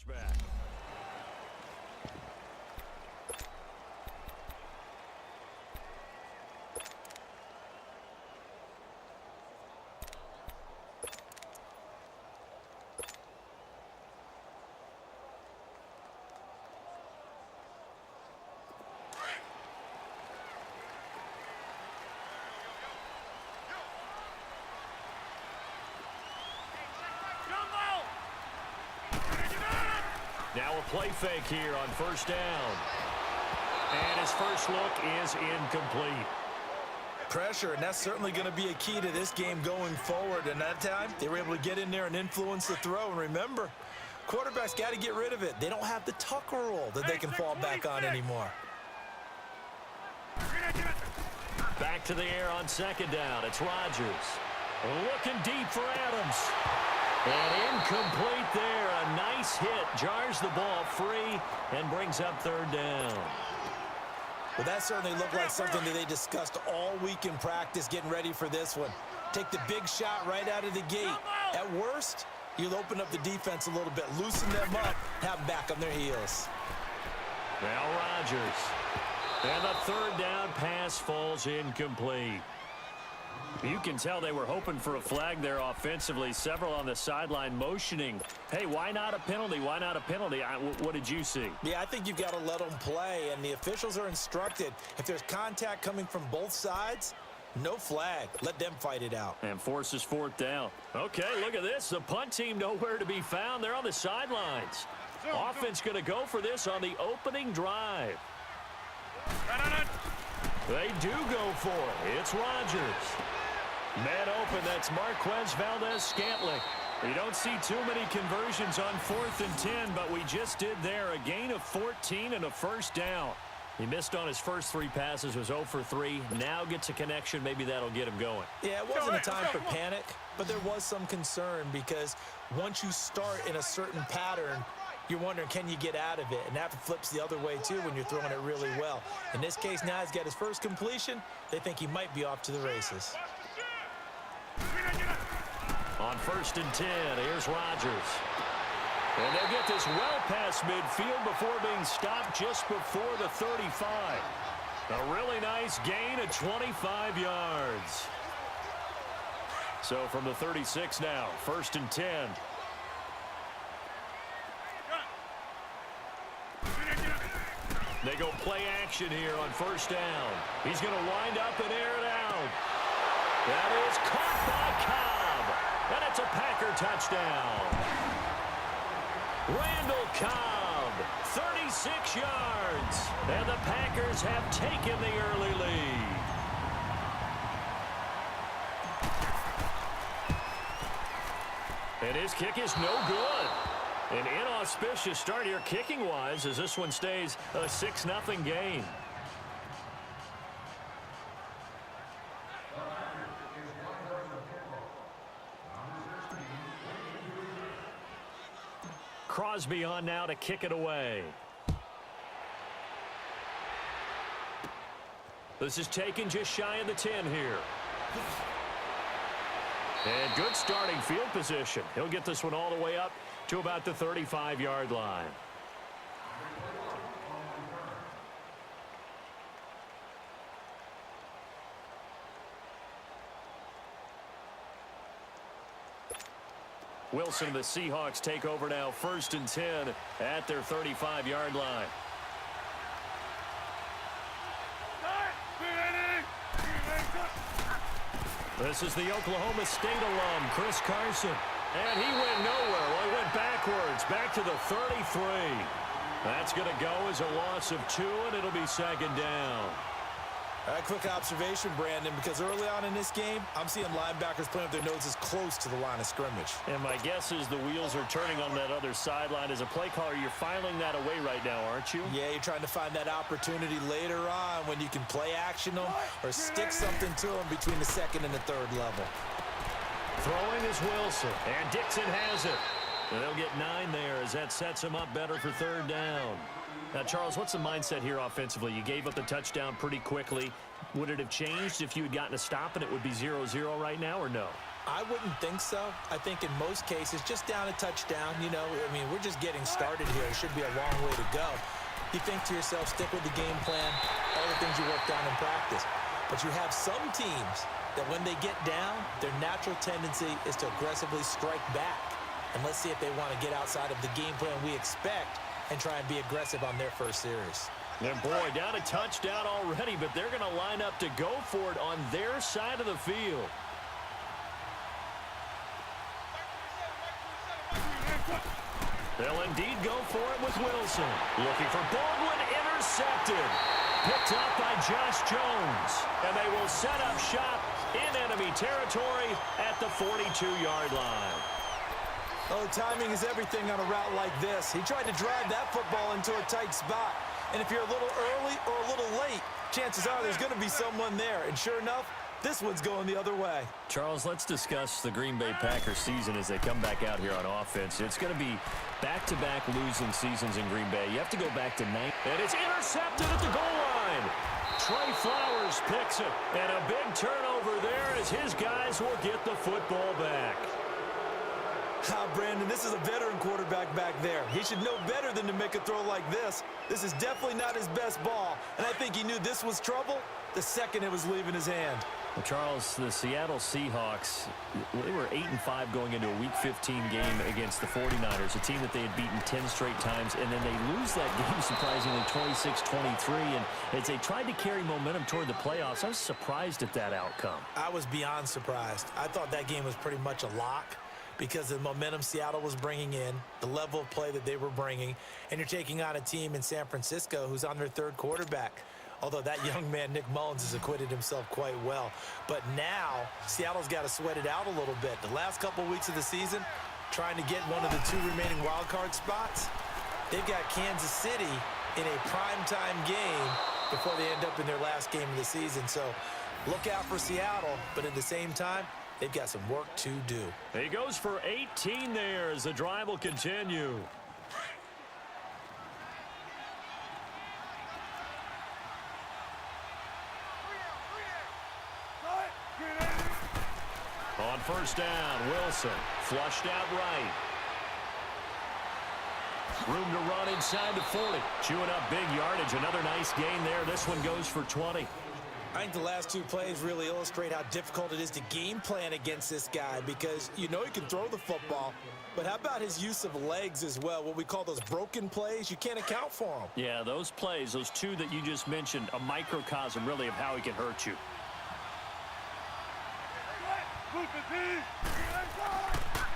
back. Now a play fake here on first down. And his first look is incomplete. Pressure, and that's certainly going to be a key to this game going forward. And that time, they were able to get in there and influence the throw. And remember, quarterbacks got to get rid of it. They don't have the tucker roll that they can fall back on anymore. Back to the air on second down. It's Rodgers. Looking deep for Adams. And incomplete there. A nice hit. Jars the ball free and brings up third down. Well, that certainly looked like something that they discussed all week in practice getting ready for this one. Take the big shot right out of the gate. At worst, you'll open up the defense a little bit, loosen them up, have them back on their heels. Now Rodgers. And the third down pass falls incomplete. You can tell they were hoping for a flag there offensively. Several on the sideline motioning. Hey, why not a penalty? Why not a penalty? What did you see? Yeah, I think you've got to let them play, and the officials are instructed. If there's contact coming from both sides, no flag. Let them fight it out. And forces fourth down. Okay, look at this. The punt team nowhere to be found. They're on the sidelines. Offense going to go for this on the opening drive. They do go for it. It's Rodgers. Man open, that's Marquez Valdez-Scantling. You don't see too many conversions on 4th and 10, but we just did there. A gain of 14 and a first down. He missed on his first 3 passes, was 0 for 3. Now gets a connection. Maybe that'll get him going. Yeah, it wasn't a time for panic, but there was some concern because once you start in a certain pattern, you're wondering, can you get out of it? And that flips the other way, too, when you're throwing it really well. In this case, now he's got his first completion. They think he might be off to the races. On 1st and 10, here's Rodgers. And they'll get this well past midfield before being stopped just before the 35. A really nice gain of 25 yards. So from the 36 now, 1st and 10. They go play action here on first down. He's going to wind up and air it out. That is caught by Cobb. And it's a Packer touchdown. Randall Cobb, 36 yards. And the Packers have taken the early lead. And his kick is no good. An inauspicious start here kicking-wise as this one stays a 6-0 game. Crosby on now to kick it away. This is taken just shy of the 10 here. And good starting field position. He'll get this one all the way up to about the 35-yard line. Wilson and the Seahawks take over now, 1st and 10 at their 35-yard line. This is the Oklahoma State alum, Chris Carson. And he went nowhere. Well, he went backwards, back to the 33. That's going to go as a loss of 2, and it'll be 2nd down. All right, quick observation, Brandon, because early on in this game, I'm seeing linebackers playing with their noses close to the line of scrimmage. And my guess is the wheels are turning on that other sideline. As a play caller, you're filing that away right now, aren't you? Yeah, you're trying to find that opportunity later on when you can play action them or stick something to them between the 2nd and the 3rd level. Throwing is Wilson, and Dixon has it. And they'll get 9 there as that sets him up better for 3rd down. Now, Charles, what's the mindset here offensively? You gave up the touchdown pretty quickly. Would it have changed if you had gotten a stop and it would be 0-0 right now, or no? I wouldn't think so. I think in most cases, just down a touchdown, you know, I mean, we're just getting started here. It should be a long way to go. You think to yourself, stick with the game plan, all the things you worked on in practice. But you have some teams that when they get down, their natural tendency is to aggressively strike back. And let's see if they want to get outside of the game plan we expect and try and be aggressive on their first series. And boy, down a touchdown already, but they're going to line up to go for it on their side of the field. They'll indeed go for it with Wilson. Looking for Baldwin, intercepted. Picked up by Josh Jones. And they will set up shop in enemy territory at the 42-yard line. Oh, timing is everything on a route like this. He tried to drive that football into a tight spot. And if you're a little early or a little late, chances are there's going to be someone there. And sure enough, this one's going the other way. Charles, let's discuss the Green Bay Packers season as they come back out here on offense. It's going to be back-to-back losing seasons in Green Bay. You have to go back to 9. And it's intercepted at the goal line. Trey Flowers picks it. And a big turnover there as his guys will get the football back. Brandon, this is a veteran quarterback back there. He should know better than to make a throw like this. This is definitely not his best ball. And I think he knew this was trouble the second it was leaving his hand. Well, Charles, the Seattle Seahawks, they were 8-5 going into a Week 15 game against the 49ers, a team that they had beaten 10 straight times, and then they lose that game surprisingly 26-23. And as they tried to carry momentum toward the playoffs, I was surprised at that outcome. I was beyond surprised. I thought that game was pretty much a lock, because of the momentum Seattle was bringing in, the level of play that they were bringing, and you're taking on a team in San Francisco who's on their third quarterback. Although that young man, Nick Mullins, has acquitted himself quite well. But now, Seattle's got to sweat it out a little bit. The last couple weeks of the season, trying to get one of the 2 remaining wild card spots, they've got Kansas City in a primetime game before they end up in their last game of the season. So look out for Seattle, but at the same time, they've got some work to do. He goes for 18 there as the drive will continue. On first down, Wilson flushed out right. Room to run inside the 40. Chewing up big yardage. Another nice gain there. This one goes for 20. I think the last 2 plays really illustrate how difficult it is to game plan against this guy, because you know he can throw the football, but how about his use of legs as well? What we call those broken plays, you can't account for them. Yeah, those plays, those 2 that you just mentioned, a microcosm really of how he can hurt you.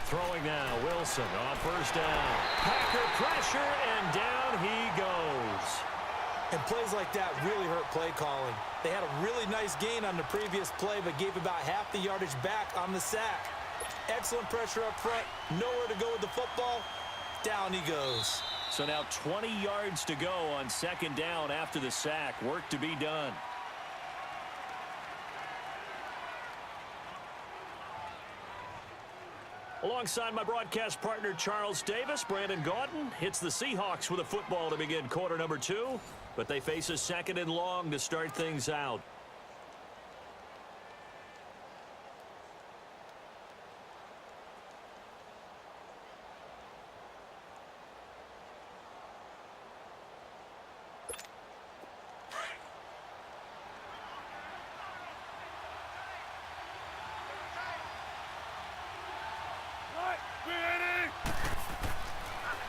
Throwing now, Wilson on first down. Packer pressure, and down he goes. And plays like that really hurt play calling. They had a really nice gain on the previous play, but gave about half the yardage back on the sack. Excellent pressure up front, nowhere to go with the football. Down he goes. So now 20 yards to go on second down after the sack. Work to be done. Alongside my broadcast partner, Charles Davis, Brandon Gaudin hits the Seahawks with a football to begin quarter number 2, but they face a 2nd and long to start things out.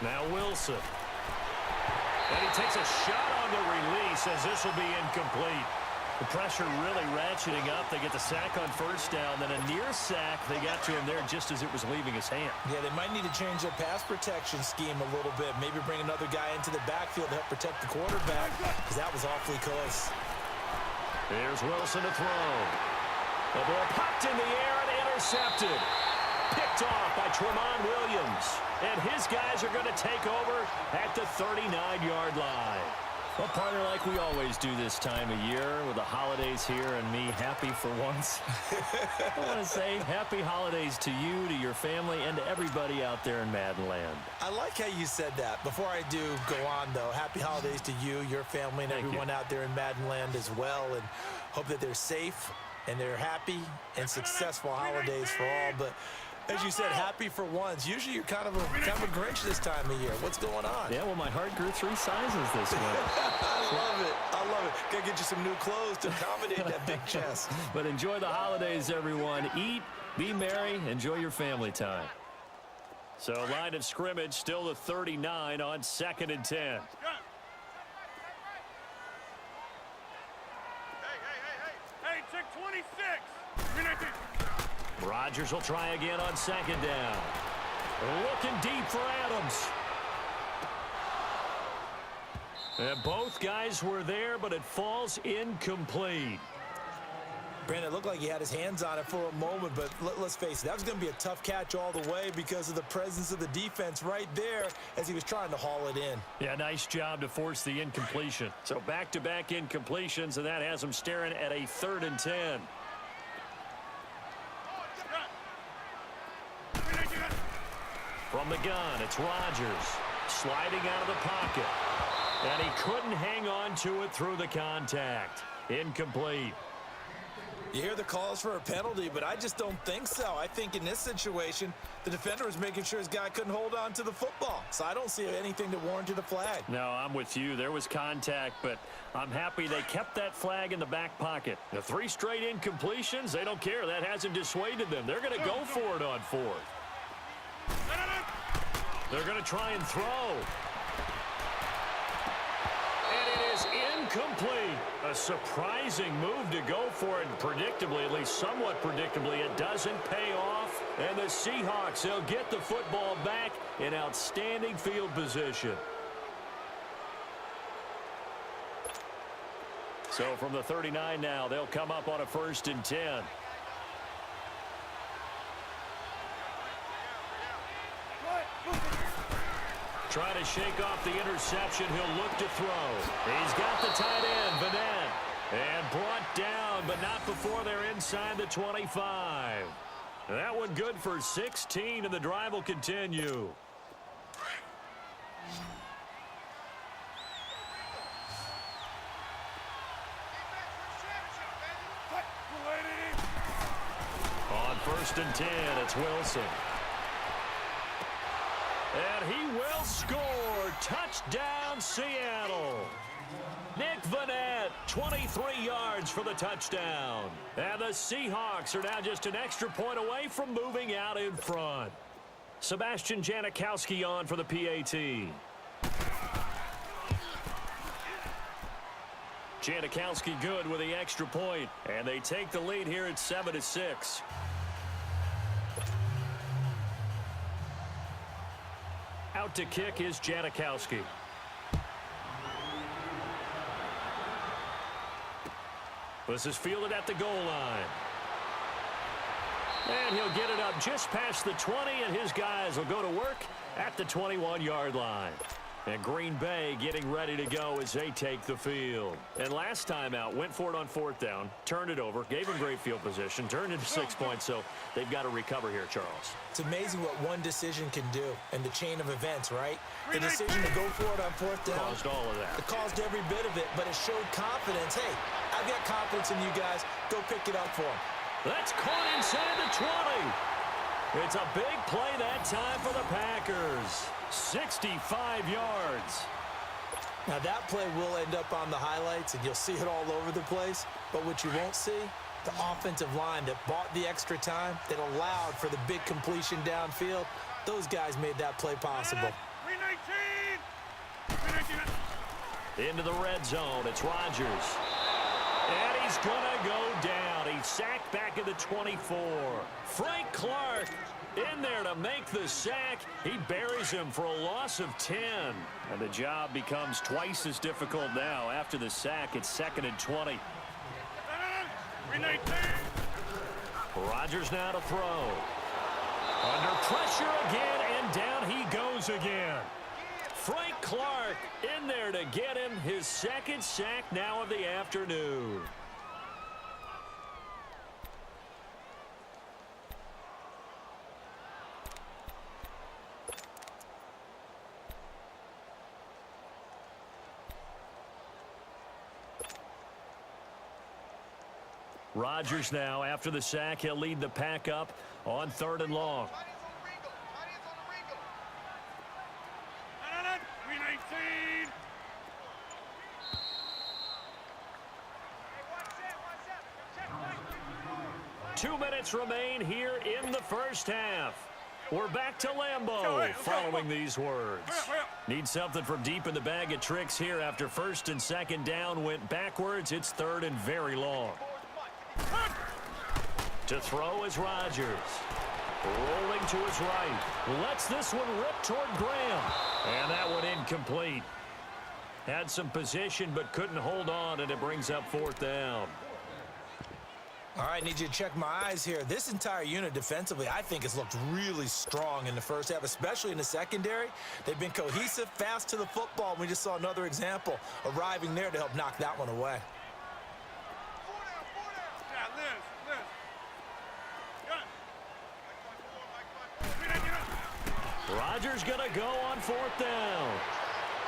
Now Wilson. And he takes a shot on the release as this will be incomplete. The pressure really ratcheting up. They get the sack on first down. Then a near sack. They got to him there just as it was leaving his hand. Yeah, they might need to change their pass protection scheme a little bit. Maybe bring another guy into the backfield to help protect the quarterback, because that was awfully close. Here's Wilson to throw. The ball popped in the air and intercepted. Picked off by Tremont Williams. And his guys are going to take over at the 39-yard line. Well, partner, like we always do this time of year with the holidays here and me happy for once. I want to say happy holidays to you, to your family, and to everybody out there in Madden Land. I like how you said that. Before I do go on, though, happy holidays to you, your family, and everyone out there in Madden Land as well. And hope that they're safe and they're happy and successful holidays for all. But as you said, happy for once. Usually you're kind of a Grinch this time of year. What's going on? Yeah, well, my heart grew 3 sizes this week. I love it. I love it. Got to get you some new clothes to accommodate that big chest. But enjoy the holidays, everyone. Eat, be merry, enjoy your family time. So line of scrimmage still the 39 on 2nd and 10. Hey, check 26. Rodgers will try again on 2nd down. Looking deep for Adams. And both guys were there, but it falls incomplete. Brandon, it looked like he had his hands on it for a moment, but let's face it, that was going to be a tough catch all the way because of the presence of the defense right there as he was trying to haul it in. Yeah, nice job to force the incompletion. So back-to-back incompletions, and that has him staring at a 3rd and 10. From the gun, it's Rodgers sliding out of the pocket. And he couldn't hang on to it through the contact. Incomplete. You hear the calls for a penalty, but I just don't think so. I think in this situation, the defender was making sure his guy couldn't hold on to the football. So I don't see anything that warranted a flag. No, I'm with you. There was contact, but I'm happy they kept that flag in the back pocket. The 3 straight incompletions, they don't care. That hasn't dissuaded them. They're going to go for it on 4th. They're going to try and throw. And it is incomplete. A surprising move to go for it. Predictably, at least somewhat predictably, it doesn't pay off. And the Seahawks, they'll get the football back in outstanding field position. So from the 39 now, they'll come up on a 1st and 10. Try to shake off the interception. He'll look to throw. He's got the tight end, Vanette. And brought down, but not before they're inside the 25. That one good for 16, and the drive will continue. On 1st and 10, it's Wilson. And he will score. Touchdown, Seattle. Nick Vanette, 23 yards for the touchdown. And the Seahawks are now just an extra point away from moving out in front. Sebastian Janikowski on for the PAT. Janikowski good with the extra point. And they take the lead here at 7-6. Out to kick is Janikowski. This is fielded at the goal line. And he'll get it up just past the 20, and his guys will go to work at the 21-yard line. And Green Bay getting ready to go as they take the field. And last time out, went for it on 4th down, turned it over, gave him great field position, turned into 6 points, so they've got to recover here, Charles. It's amazing what one decision can do in the chain of events, right? The decision to go for it on 4th down. Caused all of that. It caused every bit of it, but it showed confidence. Hey, I've got confidence in you guys. Go pick it up for them. That's caught inside the 20. It's a big play that time for the Packers. 65 yards. Now that play will end up on the highlights, and you'll see it all over the place. But what you won't see, the offensive line that bought the extra time, that allowed for the big completion downfield, those guys made that play possible. Into the red zone, it's Rodgers. And he's going to go down. He's sacked back at the 24. Frank Clark in there to make the sack. He buries him for a loss of 10. And the job becomes twice as difficult now. After the sack, it's 2nd and 20. Rodgers now to throw. Under pressure again, and down he goes again. Frank Clark in there to get him his 2nd sack now of the afternoon. Rodgers now, after the sack, he'll lead the pack up on 3rd and long. We 19. 2 minutes remain here in the first half. We're back to Lambeau following these words. Need something from deep in the bag of tricks here after 1st and 2nd down went backwards. It's 3rd and very long. To throw is Rodgers. Rolling to his right. Lets this one rip toward Graham. And that one incomplete. Had some position but couldn't hold on, and it brings up 4th down. All right, need you to check my eyes here. This entire unit defensively, I think, has looked really strong in the first half, especially in the secondary. They've been cohesive, fast to the football. We just saw another example arriving there to help knock that one away. Rodgers going to go on 4th down.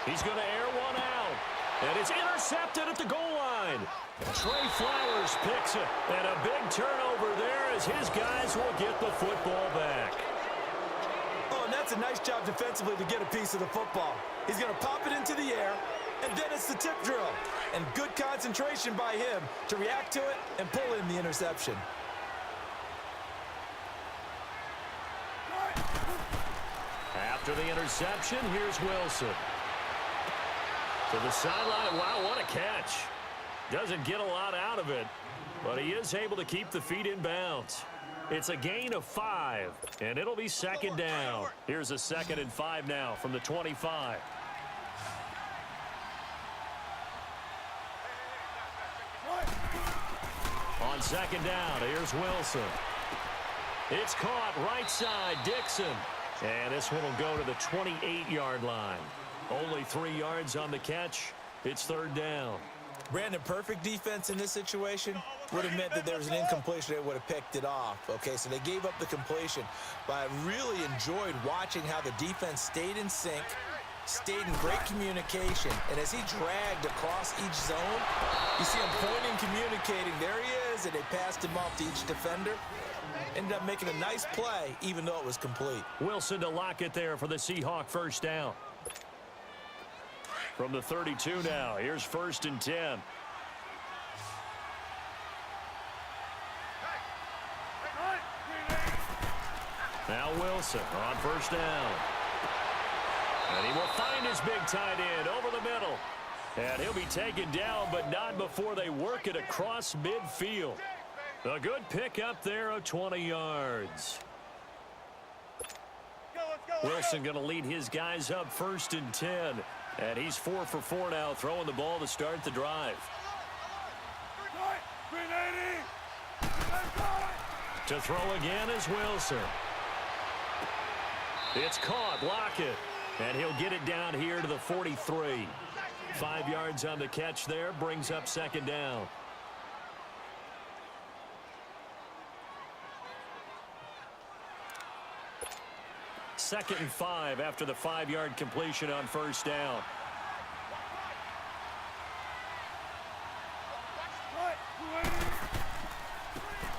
He's going to air one out. And it's intercepted at the goal line. Trey Flowers picks it. And a big turnover there as his guys will get the football back. Oh, and that's a nice job defensively to get a piece of the football. He's going to pop it into the air, and then it's the tip drill. And good concentration by him to react to it and pull in the interception. After the interception, here's Wilson. To the sideline. Wow, what a catch. Doesn't get a lot out of it, but he is able to keep the feet in bounds. It's a gain of 5, and it'll be 2nd down. Here's a 2nd and 5 now from the 25. On 2nd down, here's Wilson. It's caught right side, Dixon. And this one will go to the 28-yard line. Only 3 yards on the catch. It's 3rd down. Brandon, perfect defense in this situation would have meant that there was an incompletion. They would have picked it off. Okay, so they gave up the completion. But I really enjoyed watching how the defense stayed in sync, stayed in great communication. And as he dragged across each zone, you see him pointing, communicating. There he is, and they passed him off to each defender. Ended up making a nice play, even though it was complete. Wilson to lock it there for the Seahawk 1st down. From the 32 now, here's 1st and 10. Now Wilson on 1st down. And he will find his big tight end over the middle. And he'll be taken down, but not before they work it across midfield. A good pickup there of 20 yards. Wilson going to lead his guys up 1st and 10. And he's 4 for 4 now, throwing the ball to start the drive. To throw again is Wilson. It's caught, Lockett. And he'll get it down here to the 43. 5 yards on the catch there, brings up 2nd down. Second and 5 after the 5-yard completion on 1st down.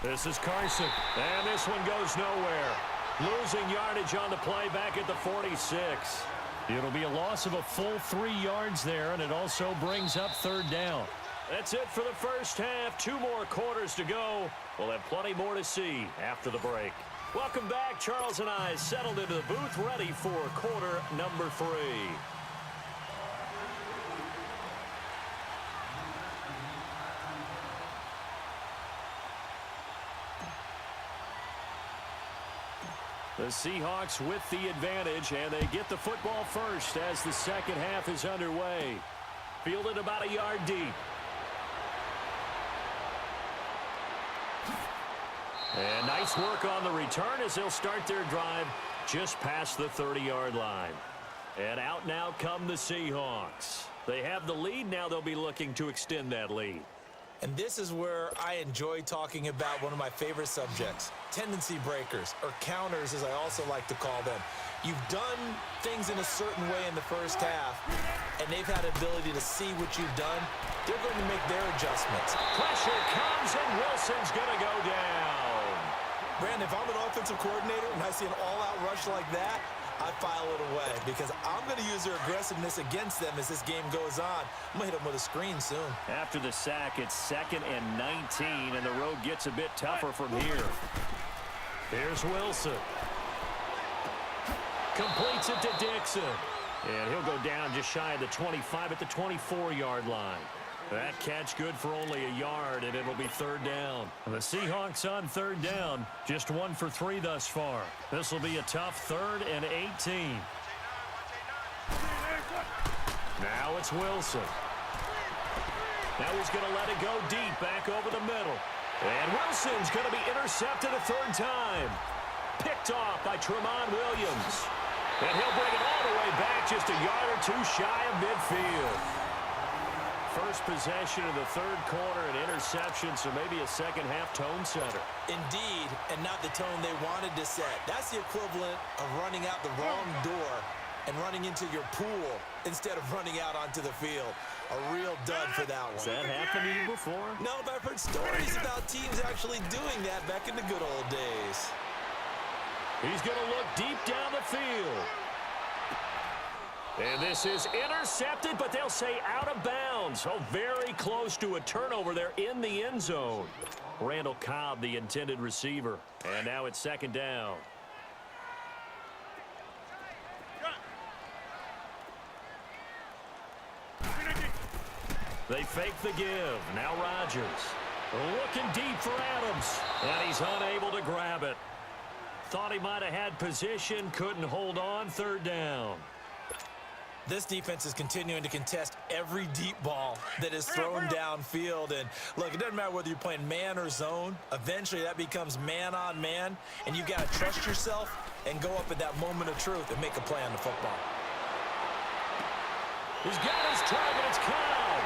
This is Carson, and this one goes nowhere. Losing yardage on the play back at the 46. It'll be a loss of a full 3 yards there, and it also brings up 3rd down. That's it for the first half. 2 more quarters to go. We'll have plenty more to see after the break. Welcome back. Charles and I settled into the booth, ready for quarter number 3. The Seahawks with the advantage, and they get the football first as the second half is underway. Fielded about a yard deep. And nice work on the return as they'll start their drive just past the 30-yard line. And out now come the Seahawks. They have the lead. Now they'll be looking to extend that lead. And this is where I enjoy talking about one of my favorite subjects, tendency breakers, or counters as I also like to call them. You've done things in a certain way in the first half, and they've had ability to see what you've done they're going to make their adjustments. Pressure comes, and Wilson's going to go down. Brandon, if I'm an offensive coordinator and I see an all-out rush like that, I file it away because I'm going to use their aggressiveness against them as this game goes on. I'm going to hit them with a screen soon. After the sack, it's 2nd and 19, and the road gets a bit tougher from here. Here's Wilson. Completes it to Dixon. And he'll go down just shy of the 25 at the 24-yard line. That catch good for only a yard, and it'll be 3rd down. The Seahawks on 3rd down, just 1 for 3 thus far. This will be a tough 3rd and 18. Now it's Wilson. Now he's going to let it go deep, back over the middle. And Wilson's going to be intercepted a 3rd time. Picked off by Tramon Williams. And he'll bring it all the way back just a yard or 2 shy of midfield. First possession of the 3rd quarter, an interception, so maybe a second-half tone setter. Indeed, and not the tone they wanted to set. That's the equivalent of running out the wrong door and running into your pool instead of running out onto the field. A real dud for that one. Has that happened to you before? No, but I've heard stories about teams actually doing that back in the good old days. He's going to look deep down the field. And this is intercepted, but they'll say out of bounds. So very close to a turnover there in the end zone. Randall Cobb, the intended receiver. And now it's 2nd down. They fake the give. Now Rodgers. Looking deep for Adams. And he's unable to grab it. Thought he might have had position. Couldn't hold on. 3rd down. This defense is continuing to contest every deep ball that is thrown downfield. And, look, it doesn't matter whether you're playing man or zone. Eventually, that becomes man-on-man, and you've got to trust yourself and go up at that moment of truth and make a play on the football. He's got his target. It's Cobb.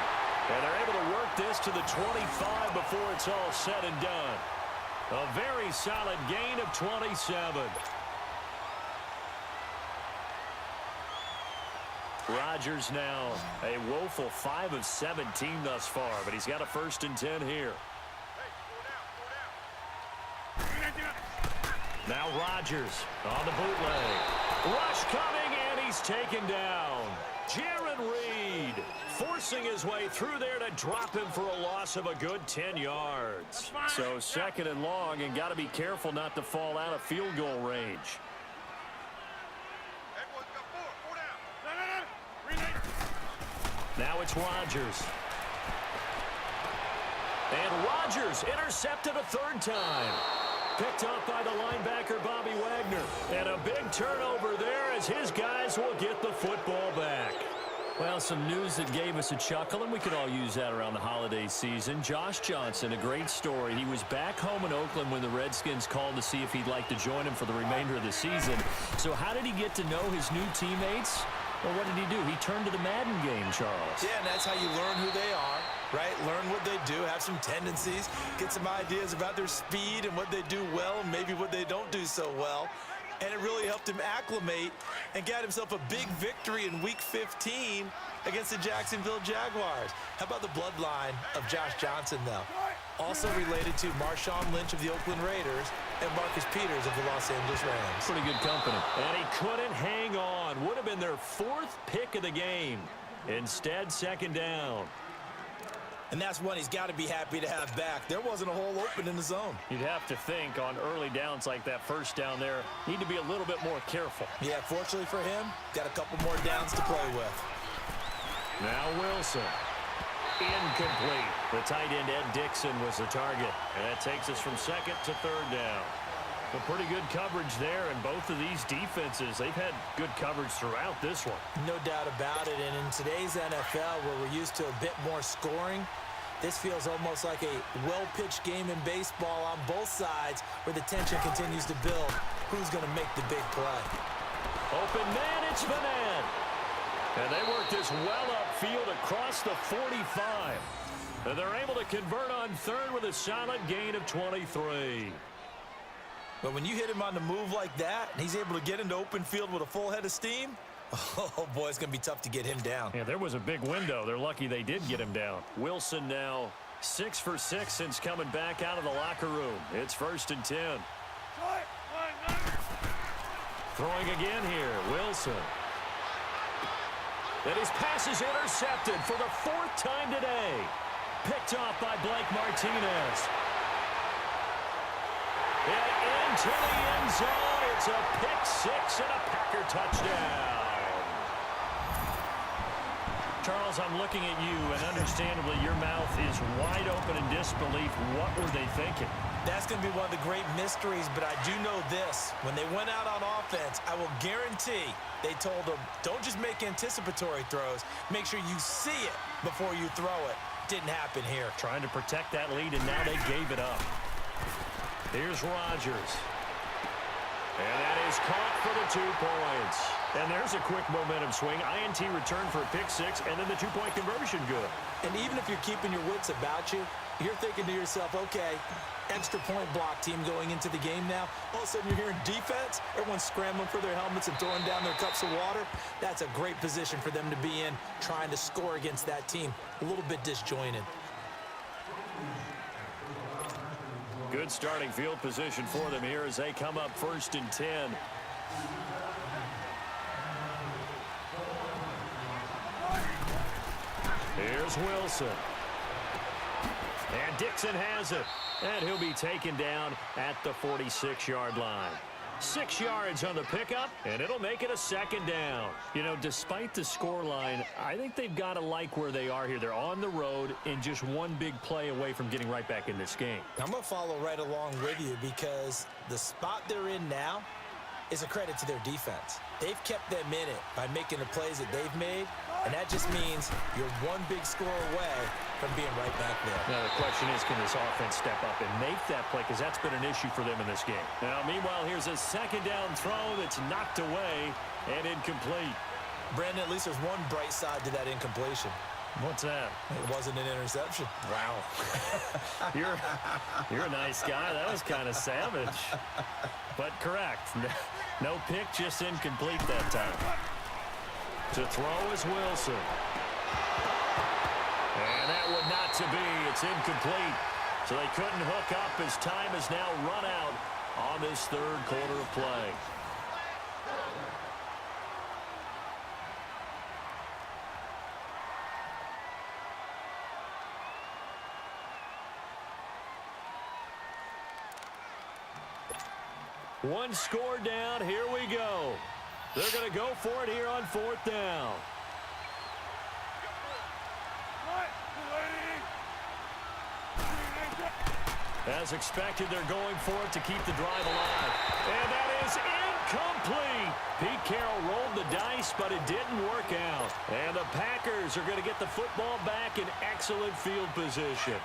And they're able to work this to the 25 before it's all said and done. A very solid gain of 27. Rodgers now a woeful 5 of 17 thus far, but he's got a 1st and 10 here. Now Rodgers on the bootleg. Rush coming, and he's taken down. Jaron Reed forcing his way through there to drop him for a loss of a good 10 yards. So 2nd and long, and got to be careful not to fall out of field goal range. Now it's Rodgers. And Rodgers intercepted a 3rd time. Picked up by the linebacker, Bobby Wagner. And a big turnover there as his guys will get the football back. Well, some news that gave us a chuckle, and we could all use that around the holiday season. Josh Johnson, a great story. He was back home in Oakland when the Redskins called to see if he'd like to join him for the remainder of the season. So how did he get to know his new teammates? Well, what did he do? He turned to the Madden game, Charles. Yeah, and that's how you learn who they are, right? Learn what they do, have some tendencies, get some ideas about their speed and what they do well and maybe what they don't do so well. And it really helped him acclimate and got himself a big victory in Week 15 against the Jacksonville Jaguars. How about the bloodline of Josh Johnson, though? Also related to Marshawn Lynch of the Oakland Raiders and Marcus Peters of the Los Angeles Rams. Pretty good company. And he couldn't hang on. Would have been their 4th pick of the game. Instead, 2nd down. And that's one he's got to be happy to have back. There wasn't a hole open in the zone. You'd have to think on early downs like that 1st down there, need to be a little bit more careful. Yeah, fortunately for him, got a couple more downs to play with. Now Wilson. Incomplete. The tight end, Ed Dixon, was the target. And that takes us from 2nd to 3rd down. But pretty good coverage there, and both of these defenses, they've had good coverage throughout this one. No doubt about it, and in today's NFL, where we're used to a bit more scoring, this feels almost like a well-pitched game in baseball on both sides, where the tension continues to build. Who's going to make the big play? Open man, it's Vanette. And they work this well upfield across the 45. And they're able to convert on 3rd with a solid gain of 23. But when you hit him on the move like that, and he's able to get into open field with a full head of steam, Oh, boy, it's going to be tough to get him down. Yeah, there was a big window. They're lucky they did get him down. Wilson now 6 for 6 since coming back out of the locker room. It's 1st and 10. Throwing again here, Wilson. And his pass is intercepted for the 4th time today. Picked off by Blake Martinez. And into the end zone. It's a pick 6 and a Packer touchdown. Charles, I'm looking at you, and understandably your mouth is wide open in disbelief. What were they thinking? That's going to be one of the great mysteries, but I do know this. When they went out on offense, I will guarantee they told them, don't just make anticipatory throws. Make sure you see it before you throw it. Didn't happen here. Trying to protect that lead, and now they gave it up. Here's Rodgers. And that is caught for the 2 points. And there's a quick momentum swing. INT return for a pick 6, and then the 2-point conversion good. And even if you're keeping your wits about you, you're thinking to yourself, okay, extra point block team going into the game now. All of a sudden you're hearing defense. Everyone's scrambling for their helmets and throwing down their cups of water. That's a great position for them to be in, trying to score against that team. A little bit disjointed. Good starting field position for them here as they come up 1st and 10. Here's Wilson. And Dixon has it. And he'll be taken down at the 46-yard line. 6 yards on the pickup, and it'll make it a 2nd down. You know, despite the scoreline, I think they've got to like where they are here. They're on the road and just one big play away from getting right back in this game. I'm going to follow right along with you because the spot they're in now is a credit to their defense. They've kept them in it by making the plays that they've made, and that just means you're one big score away from being right back there. Now, the question is, can this offense step up and make that play? Because that's been an issue for them in this game. Now, meanwhile, here's a 2nd down throw that's knocked away and incomplete. Brandon, at least there's one bright side to that incompletion. What's that? It wasn't an interception. Wow. You're a nice guy. That was kind of savage. But correct. No pick, just incomplete that time. To throw is Wilson. And that would not to be. It's incomplete. So they couldn't hook up as time has now run out on this 3rd quarter of play. One score down. Here we go. They're going to go for it here on 4th down. As expected, they're going for it to keep the drive alive. And that is incomplete. Pete Carroll rolled the dice, but it didn't work out. And the Packers are going to get the football back in excellent field position.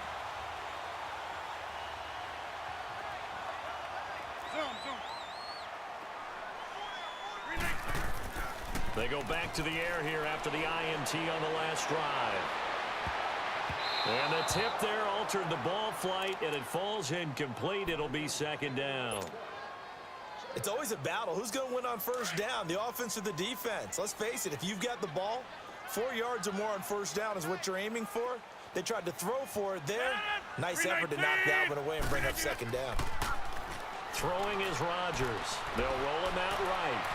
They go back to the air here after the INT on the last drive. And the tip there altered the ball flight, and it falls incomplete. It'll be 2nd down. It's always a battle. Who's going to win on 1st down, the offense or the defense? Let's face it, if you've got the ball, 4 yards or more on 1st down is what you're aiming for. They tried to throw for it there. Nice effort to knock Dalvin away and bring up 2nd down. Throwing is Rodgers. They'll roll him out right.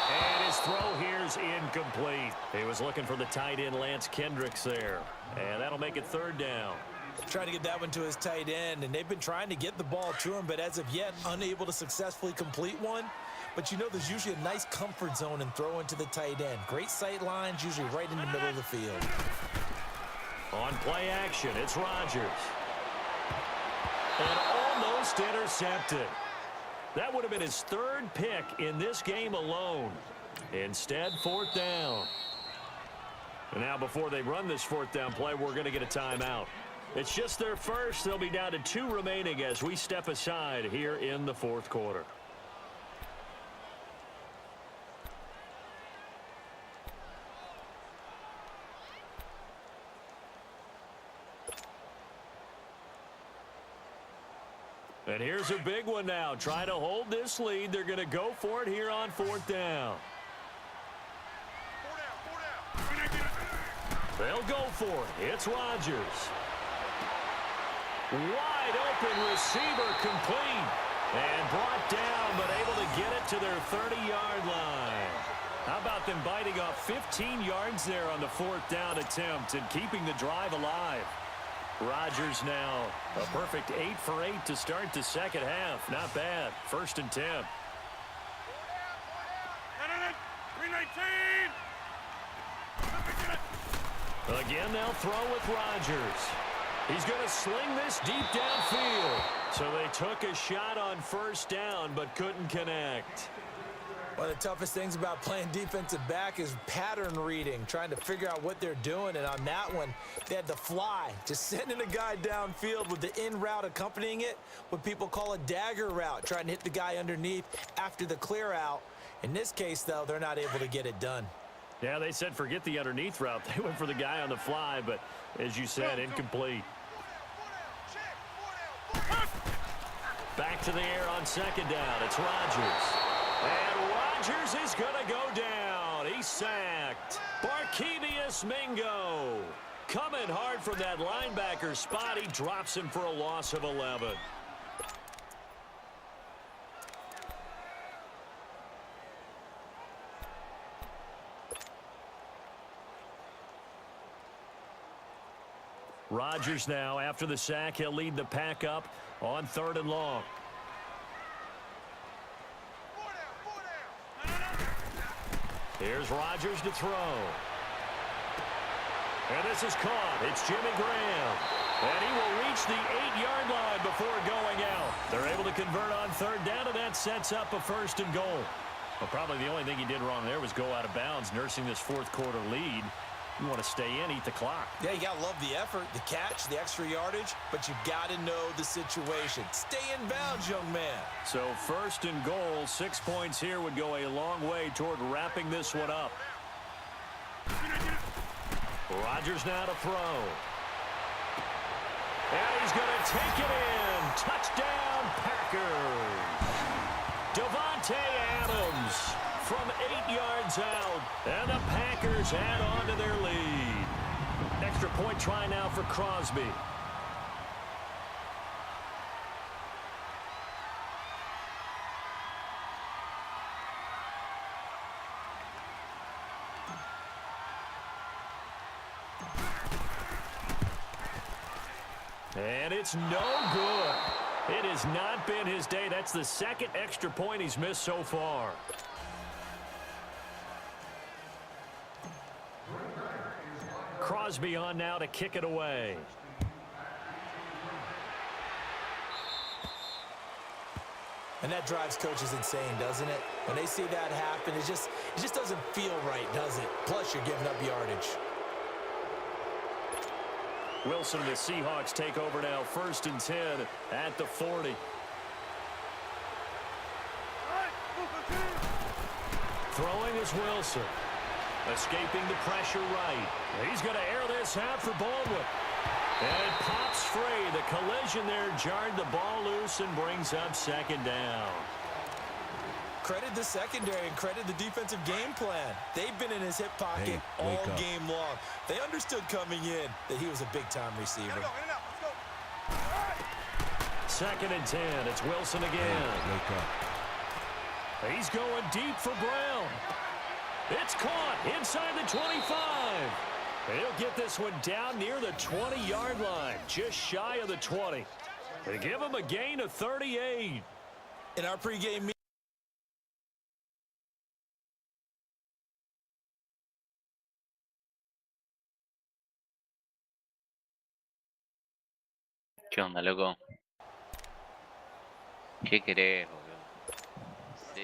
And his throw here's incomplete. He was looking for the tight end, Lance Kendricks, there. And that'll make it 3rd down. Trying to get that one to his tight end, and they've been trying to get the ball to him, but as of yet, unable to successfully complete one. But you know there's usually a nice comfort zone in throwing to the tight end. Great sight lines, usually right in the middle of the field. On play action, it's Rodgers. And almost intercepted. That would have been his 3rd pick in this game alone. Instead, 4th down. And now before they run this 4th down play, we're going to get a timeout. It's just their first. They'll be down to 2 remaining as we step aside here in the 4th quarter. And here's a big one now. Try to hold this lead. They're going to go for it here on 4th down. They'll go for it. It's Rodgers. Wide open receiver complete. And brought down, but able to get it to their 30-yard line. How about them biting off 15 yards there on the 4th down attempt and keeping the drive alive? Rodgers now a perfect 8 for 8 to start the second half. Not bad. 1st and 10. 319. Again, they'll throw with Rodgers. He's going to sling this deep downfield. So they took a shot on 1st down, but couldn't connect. One of the toughest things about playing defensive back is pattern reading, trying to figure out what they're doing. And on that one, they had to fly, just sending a guy downfield with the in route accompanying it, what people call a dagger route, trying to hit the guy underneath after the clear out. In this case, though, they're not able to get it done. Yeah, they said forget the underneath route. They went for the guy on the fly, but as you said, incomplete. Back to the air on 2nd down. It's Rodgers. And Rodgers is going to go down. He's sacked. Barkevius Mingo coming hard from that linebacker spot. He drops him for a loss of 11. Rodgers now, after the sack, he'll lead the pack up on 3rd and long. Here's Rodgers to throw. And this is caught. It's Jimmy Graham. And he will reach the 8-yard line before going out. They're able to convert on 3rd down, and that sets up a 1st and goal. Well, probably the only thing he did wrong there was go out of bounds, nursing this 4th quarter lead. You want to stay in, eat the clock. Yeah, you got to love the effort, the catch, the extra yardage, but you got to know the situation. Stay in bounds, young man. So 1st and goal, 6 points here would go a long way toward wrapping this one up. Rodgers now to throw. And he's going to take it in. Touchdown, Packers. Davante Adams from 8 yards out. And the Packers add on to their lead. Extra point try now for Crosby. And it's no good. It has not been his day. That's the 2nd extra point he's missed so far. Crosby on now to kick it away. And that drives coaches insane, doesn't it? When they see that happen, it just doesn't feel right, does it? Plus, you're giving up yardage. Wilson and the Seahawks take over now, 1st and 10 at the 40. Throwing is Wilson. Escaping the pressure right. He's going to air this out for Baldwin. And it pops free. The collision there jarred the ball loose and brings up 2nd down. Credit the secondary and credit the defensive game plan. They've been in his hip pocket all game long. They understood coming in that he was a big-time receiver. Let's go. 2nd and 10. It's Wilson again. He's going deep for Brown. It's caught inside the 25. He'll get this one down near the 20-yard line, just shy of the 20. They give him a gain of 38. In our pregame meeting. ¿Qué onda, loco? ¿Qué querés, boludo?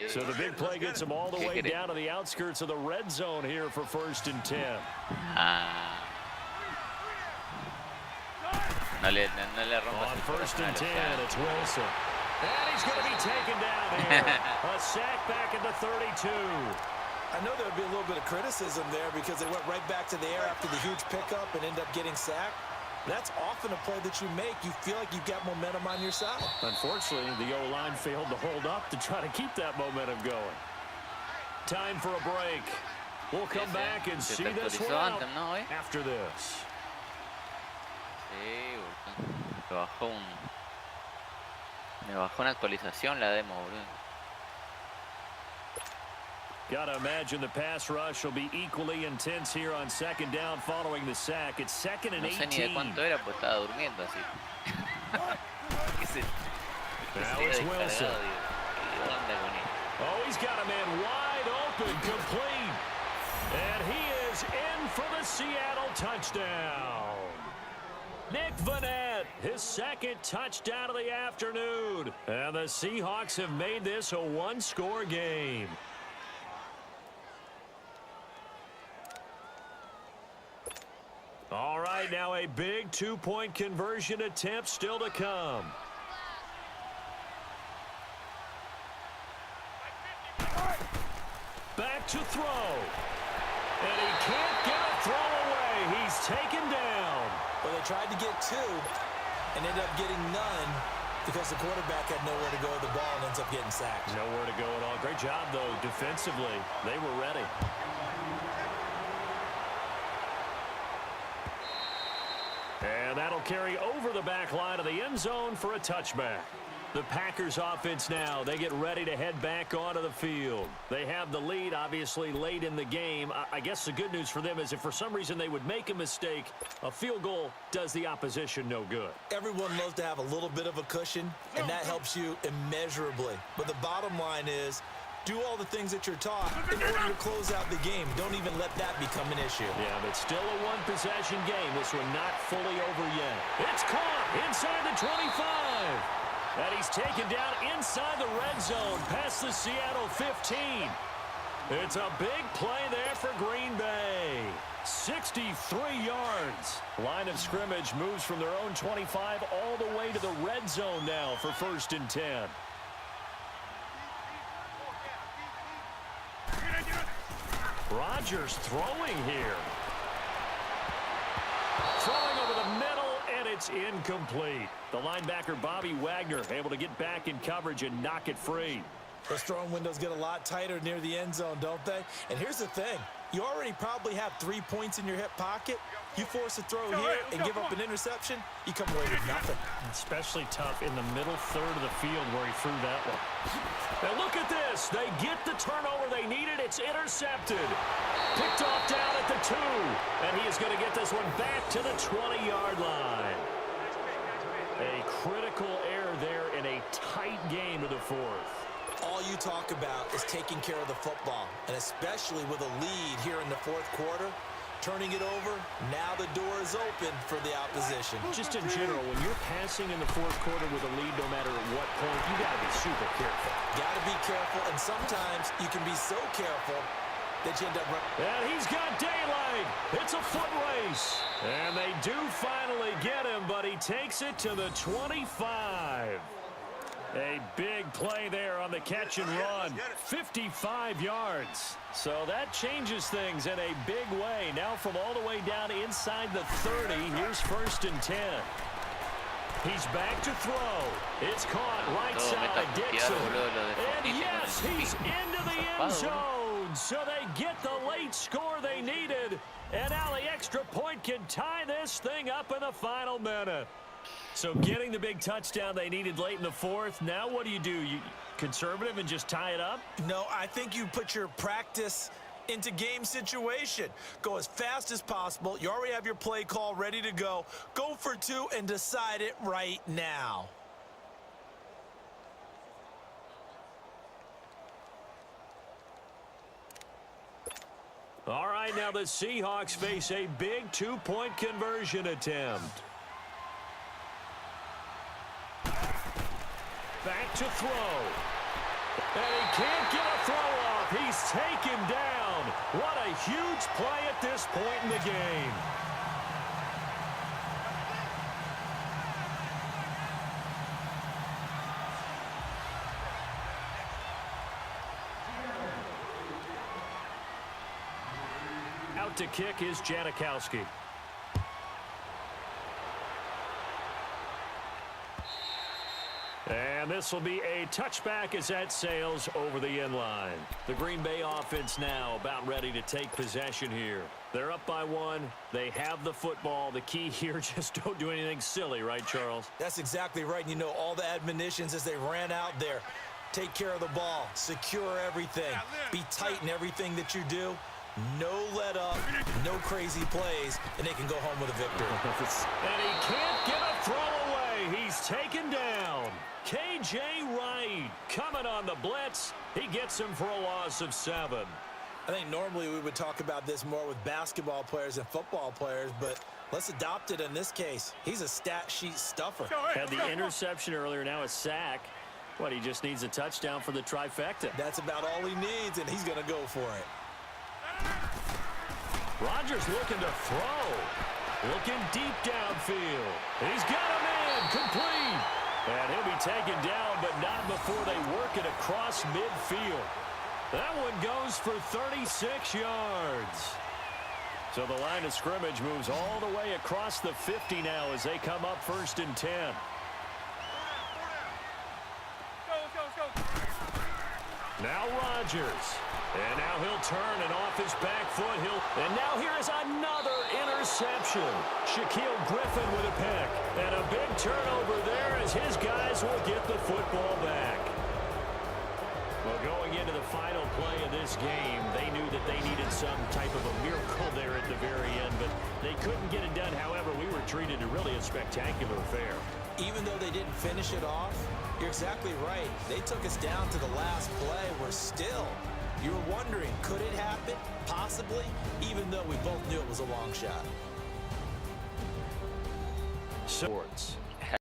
So the big play gets him all the way down to the outskirts of the red zone here for 1st and 10. No le rompas. On 1st and 10, it's Wilson. And he's going to be taken down here. A sack back at the 32. I know there would be a little bit of criticism there because they went right back to the air after the huge pickup and end up getting sacked. That's often a play that you make. You feel like you've got momentum on your side. Unfortunately, the O-line failed to hold up to try to keep that momentum going. Time for a break. We'll come back and Se see te this one actualizó out Anthem, ¿no? after this. Sí, boludo. Me bajó una actualización la demo, boludo. Gotta imagine the pass rush will be equally intense here on second down following the sack. It's second and No sé ni de 18. cuánto era, pues estaba durmiendo así. Now it's Wilson. ¿Qué onda con él? Oh, he's got a man wide open, complete. And he is in for the Seattle touchdown. Nick Vanette, his second touchdown of the afternoon. And the Seahawks have made this a one-score game. All right, now a big two-point conversion attempt still to come. Back to throw. And he can't get a throw away. He's taken down. Well, they tried to get two and ended up getting none because the quarterback had nowhere to go with the ball and ends up getting sacked. Nowhere to go at all. Great job, though, defensively. They were ready. And that'll carry over the back line of the end zone for a touchback. The Packers offense now, they get ready to head back onto the field. They have the lead, obviously, late in the game. I guess the good news for them is if for some reason they would make a mistake, a field goal does the opposition no good. Everyone loves to have a little bit of a cushion, and that helps you immeasurably. But the bottom line is, do all the things that you're taught in order to close out the game. Don't even let that become an issue. Yeah, but still a one-possession game. This one not fully over yet. It's caught inside the 25. And he's taken down inside the red zone past the Seattle 15. It's a big play there for Green Bay. 63 yards. Line of scrimmage moves from their own 25 all the way to the red zone now for 1st and 10. Rodgers throwing here. Throwing over the middle, and it's incomplete. The linebacker, Bobby Wagner, able to get back in coverage and knock it free. Those throwing windows get a lot tighter near the end zone, don't they? And here's the thing. You already probably have 3 points in your hip pocket. You force a throw here and give up an interception, you come away with nothing. Especially tough in the middle third of the field where he threw that one. Now look at this. They get the turnover they needed. It's intercepted. Picked off down at the 2. And he is going to get this one back to the 20-yard line. A critical error there in a tight game of the 4th. All you talk about is taking care of the football, and especially with a lead here in the 4th quarter, turning it over, now the door is open for the opposition. Just in general, when you're passing in the 4th quarter with a lead, no matter at what point, you got to be super careful. Got to be careful, and sometimes you can be so careful that you end up running. And he's got daylight. It's a foot race. And they do finally get him, but he takes it to the 25. A big play there on the catch and run. 55 yards. So that changes things in a big way. Now from all the way down inside the 30, here's 1st and 10. He's back to throw. It's caught right side, Dixon. And yes, he's into the end zone. So they get the late score they needed. And now the extra point can tie this thing up in the final minute. So getting the big touchdown they needed late in the 4th. Now what do? You conservative and just tie it up? No, I think you put your practice into game situation. Go as fast as possible. You already have your play call ready to go. Go for 2 and decide it right now. All right, now the Seahawks face a big 2-point conversion attempt. Back to throw. And he can't get a throw off. He's taken down. What a huge play at this point in the game. Out to kick is Janikowski. And this this will be a touchback as that sails over the end line. The Green Bay offense now about ready to take possession here. They're up by 1. They have the football. The key here, just don't do anything silly, right, Charles? That's exactly right. You know, all the admonitions as they ran out there. Take care of the ball. Secure everything. Be tight in everything that you do. No let up, no crazy plays, and they can go home with a victory. And he can't get a throw away. He's taken down. K.J. Wright coming on the blitz. He gets him for a loss of 7. I think normally we would talk about this more with basketball players and football players, but let's adopt it in this case. He's a stat sheet stuffer. Had the interception earlier, now a sack. He just needs a touchdown for the trifecta. That's about all he needs, and he's going to go for it. Rodgers looking to throw. Looking deep downfield. He's got him in. Complete. And he'll be taken down, but not before they work it across midfield. That one goes for 36 yards. So the line of scrimmage moves all the way across the 50 now as they come up 1st and 10. Now Rodgers. And now he'll turn and off his back foot. And now here is another interception. Shaquille Griffin with a pick. And a big turnover there as his guys will get the football back. Well, going into the final play of this game, they knew that they needed some type of a miracle there at the very end, but they couldn't get it done. However, we were treated to really a spectacular affair. Even though they didn't finish it off, you're exactly right. They took us down to the last play. We're still, you were wondering, could it happen? Possibly, even though we both knew it was a long shot. Sports.